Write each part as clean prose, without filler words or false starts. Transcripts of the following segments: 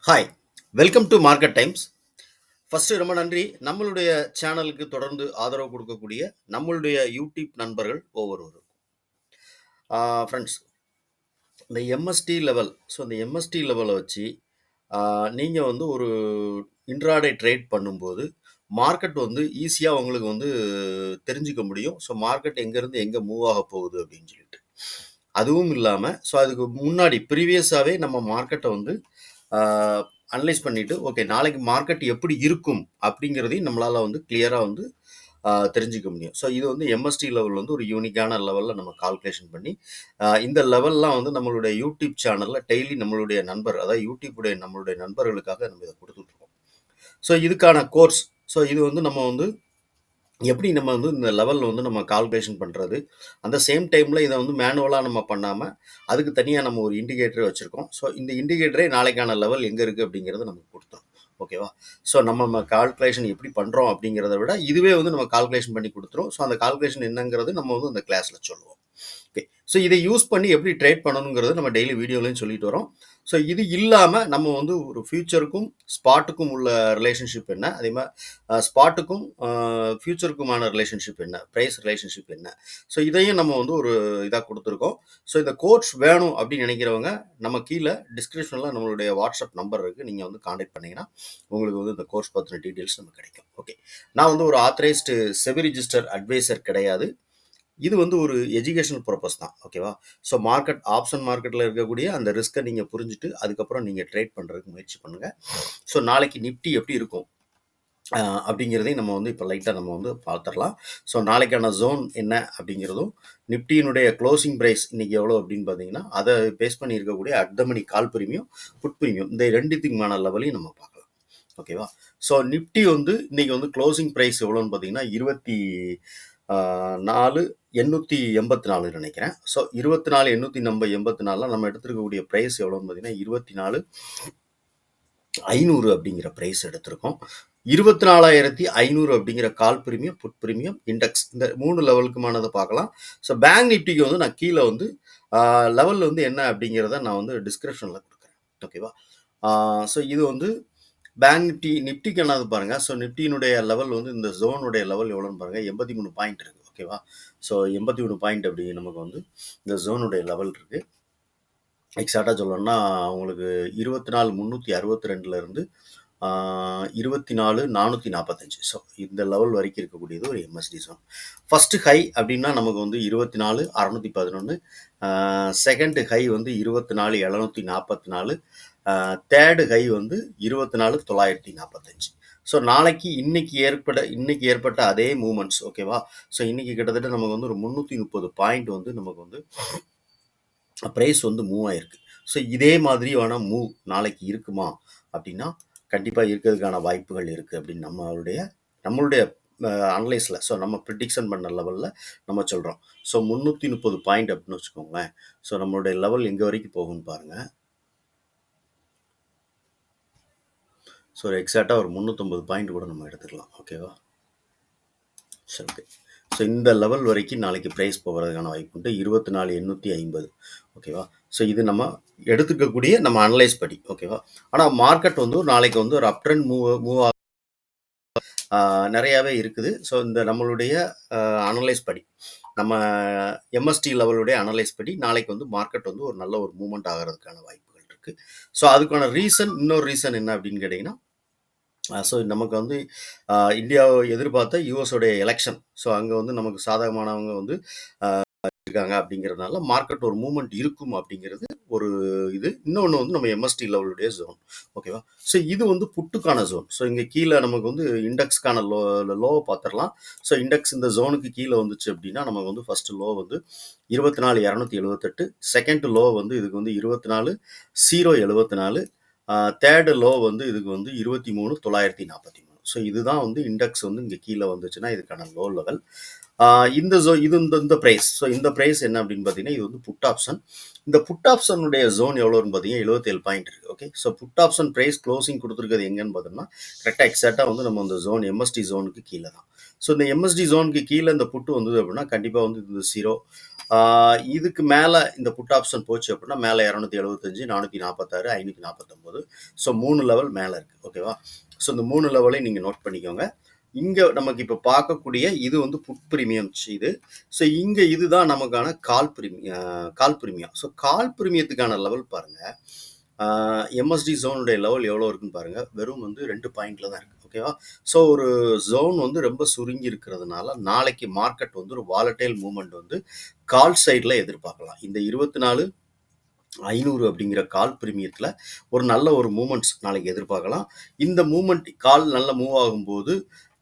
Hi, welcome to market times. First ரொம்ப நன்றி. நம்மளுடைய சேனலுக்கு தொடர்ந்து ஆதரவு கொடுக்கக்கூடிய நம்மளுடைய யூடியூப் நண்பர்கள் ஒவ்வொருவரும். ஃப்ரெண்ட்ஸ், இந்த எம்எஸ்டி லெவல், இந்த எம்எஸ்டி லெவலை வச்சு நீங்கள் வந்து ஒரு இன்ட்ராடே ட்ரேட் பண்ணும்போது மார்க்கெட் வந்து ஈஸியாக உங்களுக்கு வந்து தெரிஞ்சுக்க முடியும். ஸோ மார்க்கெட் எங்கேருந்து எங்கே மூவ் ஆக போகுது அப்படின்னு சொல்லிட்டு. அதுவும் இல்லாமல் அதுக்கு முன்னாடி ப்ரீவியஸாகவே நம்ம மார்க்கெட்டை வந்து அனலைஸ் பண்ணிவிட்டு ஓகே நாளைக்கு மார்க்கெட் எப்படி இருக்கும் அப்படிங்கிறதையும் நம்மளால் வந்து கிளியராக வந்து தெரிஞ்சுக்க முடியும். ஸோ இது வந்து எம்எஸ்டி லெவல் வந்து ஒரு யூனிக்கான லெவலில் நம்ம கால்குலேஷன் பண்ணி இந்த லெவல்லாம் வந்து நம்மளுடைய யூடியூப் சேனலில் டெய்லி நம்மளுடைய நண்பர், அதாவது யூடியூப்புடைய நம்மளுடைய நண்பர்களுக்காக நம்ம இதை கொடுத்துட்ருக்கோம். ஸோ இதுக்கான கோர்ஸ், இது வந்து நம்ம வந்து எப்படி நம்ம வந்து இந்த லெவலில் வந்து நம்ம கால்குலேஷன் பண்ணுறது, அந்த சேம் டைமில் இதை வந்து மேனுவலாக நம்ம பண்ணாமல் அதுக்கு தனியாக நம்ம ஒரு இண்டிகேட்டரே வச்சுருக்கோம். ஸோ இந்த இண்டிகேட்டரே நாளைக்கான லெவல் எங்கே இருக்குது அப்படிங்கிறத நமக்கு கொடுத்துரும். ஓகேவா? ஸோ நம்ம கால்குலேஷன் எப்படி பண்ணுறோம் அப்படிங்கிறத விட இதுவே வந்து நம்ம கால்குலேஷன் பண்ணி கொடுத்துரும். ஸோ அந்த கால்குலேஷன் என்னங்கிறது நம்ம வந்து அந்த கிளாஸில் சொல்லுவோம். ஓகே, ஸோ இதை யூஸ் பண்ணி எப்படி ட்ரேட் பண்ணணுங்கிறது நம்ம டெய்லி வீடியோலையும் சொல்லிட்டு வரோம். ஸோ இது இல்லாமல் நம்ம வந்து ஒரு ஃபியூச்சருக்கும் ஸ்பாட்டுக்கும் உள்ள ரிலேஷன்ஷிப் என்ன, அதே மாதிரி ஸ்பாட்டுக்கும் ஃபியூச்சருக்குமான ரிலேஷன்ஷிப் என்ன, ப்ரைஸ் ரிலேஷன்ஷிப் என்ன, ஸோ இதையும் நம்ம வந்து ஒரு இதாக கொடுத்துருக்கோம். ஸோ இந்த கோர்ஸ் வேணும் அப்படின்னு நினைக்கிறவங்க நம்ம கீழே டிஸ்கிரிப்ஷனில் நம்மளுடைய வாட்ஸ்அப் நம்பர் இருக்குது, நீங்கள் வந்து காண்டாக்ட் பண்ணிங்கன்னா உங்களுக்கு வந்து இந்த கோர்ஸ் பற்றின டீட்டெயில்ஸ் நமக்கு கிடைக்கும். ஓகே, நான் வந்து ஒரு ஆத்தரைஸ்டு செபி ரிஜிஸ்டர் அட்வைசர் கிடையாது. இது வந்து ஒரு எஜுகேஷனல் பர்பஸ் தான். ஓகேவா? ஸோ ஆப்ஷன் மார்க்கெட்டில் இருக்கக்கூடிய அந்த ரிஸ்க்கை நீங்கள் புரிஞ்சுட்டு அதுக்கப்புறம் நீங்கள் ட்ரேட் பண்ணுறதுக்கு முயற்சி பண்ணுங்கள். ஸோ நாளைக்கு நிஃப்டி எப்படி இருக்கும் அப்படிங்கிறதையும் நம்ம வந்து இப்போ லைட்டாக நம்ம வந்து பார்த்துடலாம். ஸோ நாளைக்கான ஜோன் என்ன அப்படிங்கிறதும், நிஃப்டியினுடைய க்ளோசிங் ப்ரைஸ் இன்றைக்கி எவ்வளோ அப்படின்னு பார்த்தீங்கன்னா அதை பேஸ் பண்ணி இருக்கக்கூடிய at call premium, put premium, இந்த ரெண்டுத்துக்குமான லெவலையும் நம்ம பார்க்கலாம். ஓகேவா? ஸோ நிஃப்டி வந்து இன்றைக்கி வந்து க்ளோசிங் ப்ரைஸ் எவ்வளோன்னு பார்த்தீங்கன்னா 24,884 நினைக்கிறேன். ஸோ 24,884 நம்ம எடுத்துருக்கக்கூடிய ப்ரைஸ் எவ்வளோன்னு பார்த்தீங்கன்னா 24,500 அப்படிங்கிற ப்ரைஸ் எடுத்திருக்கோம். 24,500 அப்படிங்கிற கால் பிரீமியம், புட் பிரீமியம், இண்டெக்ஸ், இந்த 3 லெவலுக்குமானதை பார்க்கலாம். ஸோ பேங்க் நிஃப்டிக்கு வந்து நான் கீழே வந்து லெவல் வந்து என்ன அப்படிங்கிறத நான் வந்து டிஸ்கிரிப்ஷனில் கொடுக்குறேன். ஓகேவா? ஸோ இது வந்து பேங்க் நிஃப்டிக்கு என்னது பாருங்கள். ஸோ நிஃப்டியினுடைய லெவல் வந்து இந்த ஜோனுடைய லெவல் எவ்வளோன்னு பாருங்கள், 83 பாயிண்ட் இருக்குது. ஓகேவா? ஸோ 83 பாயிண்ட் அப்படி நமக்கு வந்து இந்த ஜோனுடைய லெவல் இருக்குது. எக்ஸாக்டாக சொல்லணும்னா உங்களுக்கு 24,362 24,445. ஸோ இந்த லெவல் வரைக்கும் இருக்கக்கூடியது ஒரு எம்எஸ்டி ஜோன். ஃபஸ்ட்டு ஹை அப்படின்னா நமக்கு வந்து 24,611, செகண்டு ஹை வந்து 24,744, தேர்டு ஹை வந்து 24,945. ஸோ நாளைக்கு இன்னைக்கு ஏற்பட்ட அதே மூமெண்ட்ஸ். ஓகேவா? ஸோ இன்னைக்கு கிட்டத்தட்ட நமக்கு வந்து ஒரு 330 பாயிண்ட் வந்து நமக்கு வந்து ப்ரைஸ் வந்து மூவ் ஆயிருக்கு. ஸோ இதே மாதிரியான மூவ் நாளைக்கு இருக்குமா அப்படின்னா கண்டிப்பாக இருக்கிறதுக்கான வாய்ப்புகள் இருக்குது அப்படின்னு நம்மளுடைய அனலைஸில், ஸோ நம்ம ப்ரிடிக்ஷன் பண்ண லெவலில் நம்ம சொல்கிறோம். ஸோ 330 பாயிண்ட் அப்படின்னு வச்சுக்கோங்களேன். ஸோ நம்மளுடைய லெவல் எங்கே வரைக்கும் போகும்னு பாருங்கள். ஸோ எக்ஸாக்டாக ஒரு 350 பாயிண்ட் கூட நம்ம எடுத்துக்கலாம். ஓகேவா? சரி, ஓகே. ஸோ இந்த லெவல் வரைக்கும் நாளைக்கு ப்ரைஸ் போகிறதுக்கான வாய்ப்பு உண்டு. 24,850. ஓகேவா? ஸோ இது நம்ம எடுத்துக்கக்கூடிய நம்ம அனலைஸ் படி. ஓகேவா? ஆனால் மார்க்கெட் வந்து நாளைக்கு வந்து ஒரு அப் ட்ரெண்ட் மூவ் நிறையாவே இருக்குது. ஸோ இந்த நம்மளுடைய அனலைஸ் படி, நம்ம எம்எஸ்டி லெவலுடைய அனலைஸ் படி நாளைக்கு வந்து மார்க்கெட் வந்து ஒரு நல்ல ஒரு மூவ்மெண்ட் ஆகிறதுக்கான வாய்ப்புகள் இருக்குது. ஸோ அதுக்கான இன்னொரு ரீசன் என்ன அப்படின்னு கேட்டிங்கன்னா, ஸோ நமக்கு வந்து இந்தியாவை எதிர்பார்த்த யூஎஸோடைய எலெக்ஷன், ஸோ அங்கே வந்து நமக்கு சாதகமானவங்க வந்து இருக்காங்க அப்படிங்கிறதுனால மார்க்கெட் ஒரு மூவ்மெண்ட் இருக்கும் அப்படிங்கிறது ஒரு இது. இன்னொன்று வந்து நம்ம எம்எஸ்டி லெவலுடைய ஜோன். ஓகேவா? ஸோ இது வந்து புட்டுக்கான ஜோன். ஸோ இங்கே கீழே நமக்கு வந்து இண்டெக்ஸ்க்கான லோவை பார்த்துடலாம். ஸோ இண்டெக்ஸ் இந்த ஜோனுக்கு கீழே வந்துச்சு அப்படின்னா நமக்கு வந்து ஃபர்ஸ்ட் லோ வந்து 24,278, செகண்ட் லோ வந்து இதுக்கு வந்து 24,074, தேர்டு லோ வந்து இதுக்கு வந்து 23,943. ஸோ இதுதான் வந்து இண்டெக்ஸ் வந்து இங்கே கீழே வந்துச்சுன்னா இதுக்கான லோ லெவல். இந்த ப்ரைஸ். ஸோ இந்த ப்ரைஸ் என்ன அப்படின்னு பார்த்தீங்கன்னா இது வந்து புட் ஆப்ஷன். இந்த புட் ஆப்ஷனுடைய ஜோன் எவ்வளோன்னு பார்த்தீங்கன்னா 77 பாயிண்ட் இருக்குது. Okay, so put option price closing கொடுத்துருக்கிறது எங்கன்னு பார்த்தோம்னா கரெக்டாக எக்ஸாக்டாக வந்து நம்ம இந்த ஜோன் எம்எஸ்டி ஜோனுக்கு கீழே தான். ஸோ இந்த எம்எஸ்டி ஜோனுக்கு கீழே இந்த புட்டு வந்தது அப்படின்னா கண்டிப்பாக வந்து இது 0 இதுக்கு மேலே இந்த புட் ஆப்ஷன் போச்சு அப்படின்னா மேலே 275, 446, 549. ஸோ 3 லெவல் மேலே இருக்குது. ஓகேவா? ஸோ இந்த 3 லெவலையும் நீங்கள் நோட் பண்ணிக்கோங்க. இங்கே நமக்கு இப்போ பார்க்கக்கூடிய இது வந்து புட் ப்ரீமியம் இது. ஸோ இங்கே இதுதான் நமக்கான கால் ப்ரீமியம். ஸோ கால் ப்ரீமியத்துக்கான லெவல் பாருங்கள். எம்எஸ்டி ஜோனுடைய லெவல் எவ்வளோ இருக்குன்னு பாருங்கள். வெறும் வந்து 2 பாயிண்டில் தான் இருக்குது. ஓகேவா? ஸோ ஒரு ஜோன் வந்து ரொம்ப சுருங்கி இருக்கிறதுனால நாளைக்கு மார்க்கெட் வந்து ஒரு வாலட்டைல் மூவ்மெண்ட் வந்து கால் சைடில் எதிர்பார்க்கலாம். இந்த 24,500 அப்படிங்கிற கால் பிரீமியத்தில் ஒரு நல்ல ஒரு மூமெண்ட்ஸ் நாளைக்கு எதிர்பார்க்கலாம். இந்த மூமெண்ட் கால் நல்ல மூவ் ஆகும்போது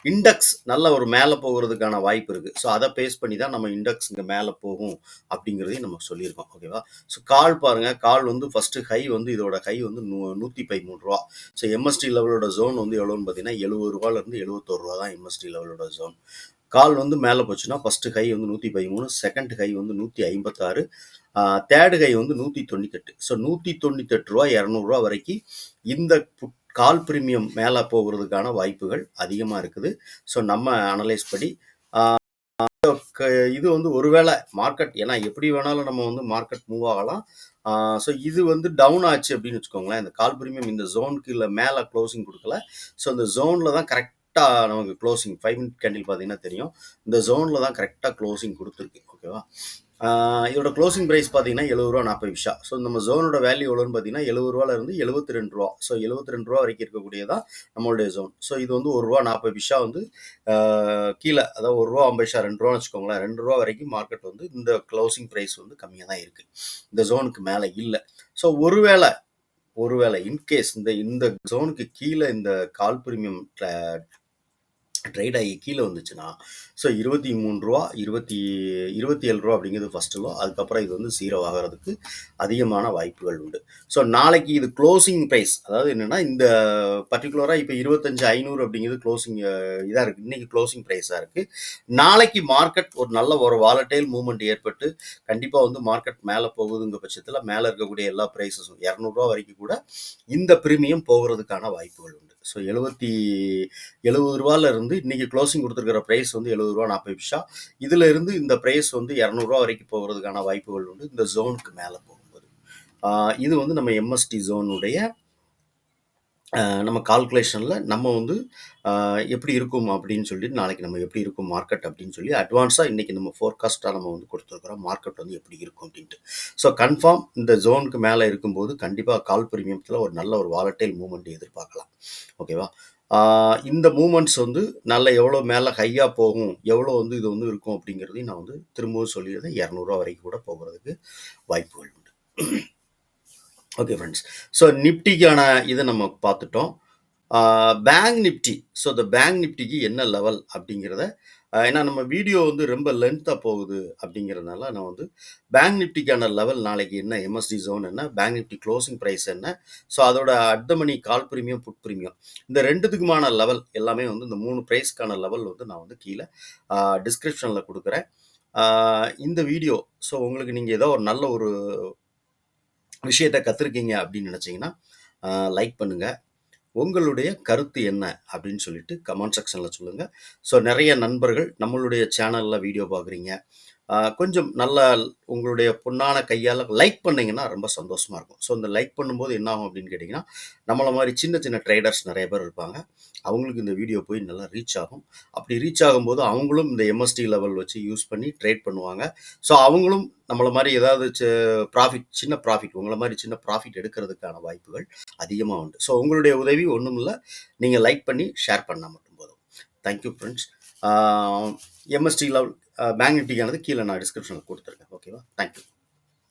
இண்டெக்ஸ் நல்ல ஒரு மேலே போகிறதுக்கான வாய்ப்பு இருக்குது. ஸோ அதை பேஸ் பண்ணி தான் நம்ம இண்டெக்ஸ் இங்கே மேலே போகும் அப்படிங்கிறதையும் நம்ம சொல்லியிருக்கோம். ஓகேவா? ஸோ கால் பாருங்கள். கால் வந்து ஃபஸ்ட்டு ஹை வந்து இதோட ஹை வந்து 113 ரூபா. ஸோ எம்எஸ்டி லெவலோட ஜோன் வந்து எவ்வளோன்னு பார்த்தீங்கன்னா 70 ரூபாலேருந்து 71 ரூபா தான் எம்எஸ்டி லெவலோட ஜோன். கால் வந்து மேலே போச்சுன்னா ஃபஸ்ட்டு ஹை வந்து 113, செகண்ட் ஹை வந்து 156, தேர்டு ஹை வந்து 198. ஸோ 198 ரூபா 200 வரைக்கும் இந்த கால் பிரீமியம் மேலே போகிறதுக்கான வாய்ப்புகள் அதிகமாக இருக்குது. ஸோ நம்ம அனலைஸ் படி இது வந்து ஒருவேளை மார்க்கெட், ஏன்னா எப்படி வேணாலும் நம்ம வந்து மார்க்கெட் மூவ் ஆகலாம். ஸோ இது வந்து டவுன் ஆச்சு அப்படின்னு வச்சுக்கோங்களேன். இந்த கால் பிரீமியம் இந்த ஜோனுக்கு இல்லை மேலே க்ளோசிங் கொடுக்கல. ஸோ இந்த ஜோனில் தான் கரெக்டாக நமக்கு க்ளோசிங் 5 மினிட் கேண்டில் பார்த்தீங்கன்னா தெரியும். இந்த ஜோனில் தான் கரெக்டாக க்ளோசிங் கொடுத்துருக்கு. ஓகேவா? இதோட க்ளோசிங் ப்ரைஸ் பார்த்தீங்கன்னா 70 ரூபா 40 பைசா. ஸோ நம்ம ஜோனோட வேல்யூ எவ்வளோன்னு பார்த்தீங்கன்னா 70 ரூபாலேருந்து 72 ரூபா. ஸோ 72 ரூபா வரைக்கும் இருக்கக்கூடியதான் நம்மளுடைய ஜோன். ஸோ இது வந்து 1 ரூபா 40 பைசா வந்து கீழே, அதாவது 1 ரூபா 50 பைசா 2 ரூபான்னு வச்சுக்கோங்களேன். 2 ரூபா வரைக்கும் மார்க்கெட் வந்து இந்த க்ளோசிங் ப்ரைஸ் வந்து கம்மியாக தான் இருக்குது. இந்த ஜோனுக்கு மேலே இல்லை. ஸோ ஒருவேளை இன்கேஸ் இந்த ஜோனுக்கு கீழே இந்த கால் பிரீமியம் ட்ரேட் ஆகி கீழே வந்துச்சுன்னா, ஸோ 23 ரூபா 27 ரூபா அப்படிங்கிறது ஃபஸ்ட்டு லோ. அதுக்கப்புறம் இது வந்து 0 ஆகிறதுக்கு அதிகமான வாய்ப்புகள் உண்டு. ஸோ நாளைக்கு இது க்ளோசிங் ப்ரைஸ், அதாவது என்னென்னா இந்த பர்டிகுலராக இப்போ 25,500 அப்படிங்கிறது க்ளோசிங் இதாக இருக்குது. இன்றைக்கி க்ளோசிங் ப்ரைஸாக இருக்குது. நாளைக்கு மார்க்கெட் ஒரு நல்ல ஒரு வாலட்டைல் மூவ்மெண்ட் ஏற்பட்டு கண்டிப்பாக வந்து மார்க்கெட் மேலே போகுதுங்க பட்சத்தில் மேலே இருக்கக்கூடிய எல்லா ப்ரைஸஸும் 200 ரூபா வரைக்கும் கூட இந்த ப்ரீமியம் போகிறதுக்கான வாய்ப்புகள் உண்டு. ஸோ 70 ரூபாயிலிருந்து இன்றைக்கி க்ளோசிங் கொடுத்துருக்கிற ப்ரைஸ் வந்து 70 ரூபா 40 பைசா. இதில் இருந்து இந்த ப்ரைஸ் வந்து 200 ரூபா வரைக்கும் போகிறதுக்கான வாய்ப்புகள் உண்டு இந்த ஜோனுக்கு மேலே போகும்போது. இது வந்து நம்ம எம்எஸ்டி ஜோனுடைய நம்ம கால்குலேஷனில் நம்ம வந்து எப்படி இருக்கும் அப்படின்னு சொல்லிட்டு நாளைக்கு நம்ம எப்படி இருக்கும் மார்க்கெட் அப்படின்னு சொல்லி அட்வான்ஸாக இன்றைக்கி நம்ம ஃபோர்காஸ்ட்டாக நம்ம வந்து கொடுத்துருக்குறோம் மார்க்கெட் வந்து எப்படி இருக்கும் அப்படின்ட்டு. ஸோ கன்ஃபார்ம் இந்த ஜோனுக்கு மேலே இருக்கும்போது கண்டிப்பாக கால் பிரீமியத்தில் ஒரு நல்ல ஒரு வாலட்டைல் மூவ்மெண்ட் எதிர்பார்க்கலாம். ஓகேவா? இந்த மூமெண்ட்ஸ் வந்து எவ்வளோ மேலே ஹையாக போகும், எவ்வளோ வந்து இது வந்து இருக்கும் அப்படிங்கிறதையும் நான் வந்து திரும்பவும் சொல்லிடுறேன். 200 ரூபா வரைக்கும் கூட போகிறதுக்கு வாய்ப்புகள் உண்டு. Okay friends. ஸோ நிஃப்டிக்கான இதை நம்ம பார்த்துட்டோம். Bank Nifty. ஸோ இந்த பேங்க் நிஃப்டிக்கு என்ன லெவல் அப்படிங்கிறத, ஏன்னா நம்ம வீடியோ வந்து ரொம்ப லென்த்தாக போகுது அப்படிங்கிறதுனால நான் வந்து பேங்க் நிஃப்டிக்கான லெவல் நாளைக்கு என்ன, எம்எஸ்டி ஜோன் என்ன, பேங்க் நிஃப்டி க்ளோசிங் ப்ரைஸ் என்ன, ஸோ அதோட at money call premium put premium இந்த ரெண்டுத்துக்குமான லெவல் எல்லாமே வந்து இந்த 3 ப்ரைஸ்க்கான லெவல் வந்து நான் வந்து கீழே டிஸ்கிரிப்ஷனில் கொடுக்குறேன். இந்த வீடியோ ஸோ உங்களுக்கு நீங்கள் ஏதோ ஒரு நல்ல ஒரு விஷயத்தை கற்றுருக்கீங்க அப்படின்னு நினச்சிங்கன்னா லைக் பண்ணுங்கள். உங்களுடைய கருத்து என்ன அப்படின்னு சொல்லிட்டு கமெண்ட் செக்ஷனில் சொல்லுங்கள். ஸோ நிறைய நண்பர்கள் நம்மளுடைய சேனலில் வீடியோ பார்க்குறீங்க. கொஞ்சம் நல்லா உங்களுடைய பொண்ணான கையால் லைக் பண்ணிங்கன்னா ரொம்ப சந்தோஷமாக இருக்கும். ஸோ இந்த லைக் பண்ணும்போது என்ன ஆகும் அப்படின்னு கேட்டிங்கன்னா, நம்மளை மாதிரி சின்ன சின்ன ட்ரேடர்ஸ் நிறைய பேர் இருப்பாங்க. அவங்களுக்கு இந்த வீடியோ போய் நல்லா ரீச் ஆகும். அப்படி ரீச் ஆகும்போது அவங்களும் இந்த எம்எஸ்டி லெவல் வச்சு யூஸ் பண்ணி ட்ரேட் பண்ணுவாங்க. ஸோ அவங்களும் நம்மளை மாதிரி ஏதாவது சின்ன ப்ராஃபிட் உங்களை மாதிரி சின்ன ப்ராஃபிட் எடுக்கிறதுக்கான வாய்ப்புகள் அதிகமாக உண்டு. ஸோ உங்களுடைய உதவி ஒன்றும் இல்லை, நீங்கள் லைக் பண்ணி ஷேர் பண்ணால் மட்டும் போதும். Thank you friends. MST level bank நிஃப்டிக்கானது கீழே நான் டிஸ்கிரிப்ஷனில் கொடுத்துருக்கேன். ஓகேவா? தேங்க்யூ.